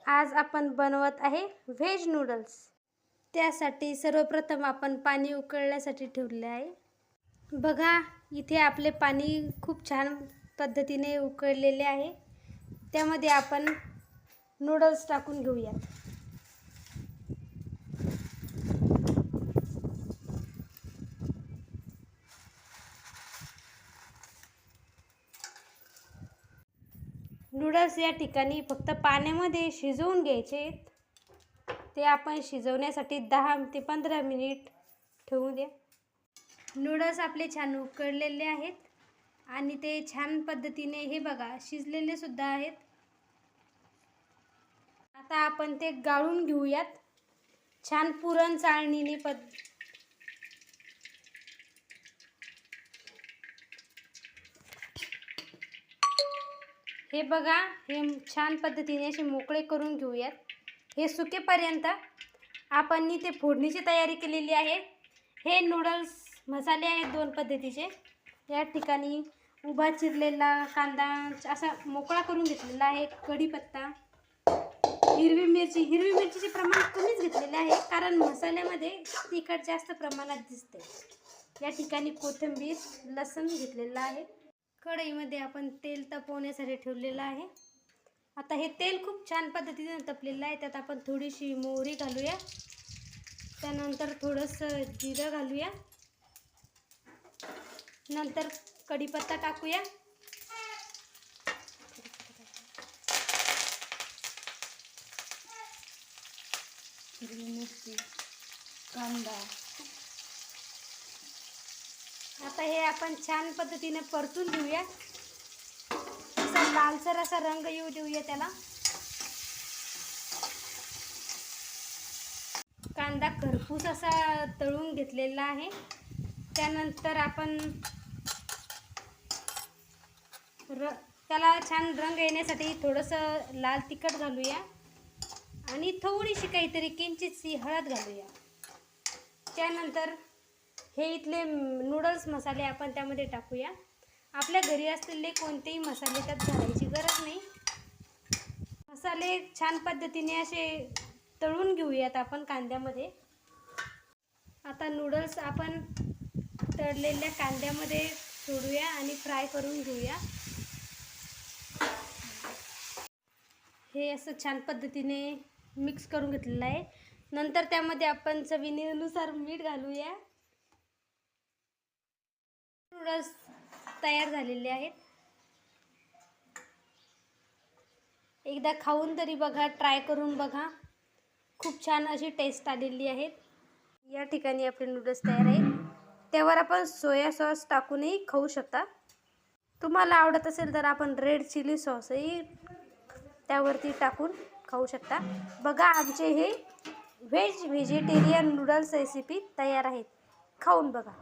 आज आपण बनवत आहे व्हेज नूडल्स। त्यासाठी सर्वप्रथम आपण पाणी उकळण्यासाठी ठेवले आहे। बघा इथे आपले पाणी खूप छान पद्धतीने उकळलेले आहे। त्यामध्ये आपण नूडल्स टाकून घेऊया। नूडल्स या ठिकाणी फक्त पाण्यामध्ये शिजवून घ्यायचे। ते आपण शिजवण्यासाठी 10 ते 15 मिनिट ठेवू द्या। नूडल्स आपले छान उकळलेले आहेत आणि ते छान पद्धतीने हे बघा शिजलेले सुद्धा आहेत। आता आपण ते गाळून घेऊयात छान पुरण चाळणीने हे बघा हे छान पद्धतीने असे मोकळे करून घेऊयात। हे सुकेपर्यंत आपण इथे फोडणीची तयारी केलेली आहे। हे नूडल्स मसाले आहेत दोन पद्धतीचे। या ठिकाणी उभा चिरलेला कांदा असा मोकळा करून घेतलेला आहे, कढीपत्ता, हिरवी मिरचीचे प्रमाण कमीच घेतलेले आहे कारण मसाल्यामध्ये तिखट जास्त प्रमाणात दिसते। या ठिकाणी कोथिंबीर, लसूण घेतलेला आहे। कढईमध्ये आपण तेल तापवण्यासाठी ठेवलेलं आहे। आता हे तेल खूप छान पद्धतीने तपलेलं आहे। त्यात आपण थोडीशी मोहरी घालूया, त्यानंतर थोडंसं जिरं घालूया, नंतर कढीपत्ता टाकूया, हिरवी मिरची, कांदा। आता हे आपण छान पद्धतीने परतून घेऊया। असा लालसर असा रंग येऊ देऊया त्याला। कांदा खरपूस असा तळून घेतलेला आहे। त्यानंतर आपण त्याला छान रंग येण्यासाठी थोडंसं लाल तिखट घालूया आणि थोडीशी काहीतरी किंचितशी हळद घालूया। त्यानंतर हे इथले नूडल्स मसाले आपण त्यामध्ये टाकूया। आपल्या घरी असलेले कोणतेही मसाले त्यात घालायची गरज नाही। मसाले छान पद्धतीने असे तळून घेऊयात आपण कांद्यामध्ये। आता नूडल्स आपण तळलेल्या कांद्यामध्ये सोडूया आणि फ्राय करून घेऊया। हे असं छान पद्धतीने मिक्स करून घेतलेलं आहे। नंतर त्यामध्ये आपण चवीनुसार मीठ घालूया। नूडल्स तयार झालेले आहेत। एकदा खाऊन तरी बघा, ट्राय करून बघा, खूप छान अशी टेस्ट आलेली आहे। या ठिकाणी आपले नूडल्स तयार आहेत। त्यावर आपण सोया सॉस टाकूनही खाऊ शकता। तुम्हाला आवडत असेल तर आपण रेड चिली सॉसही त्यावरती टाकून खाऊ शकता। बघा आमचे हे व्हेजिटेरियन नूडल्स रेसिपी तयार आहेत, खाऊन बघा।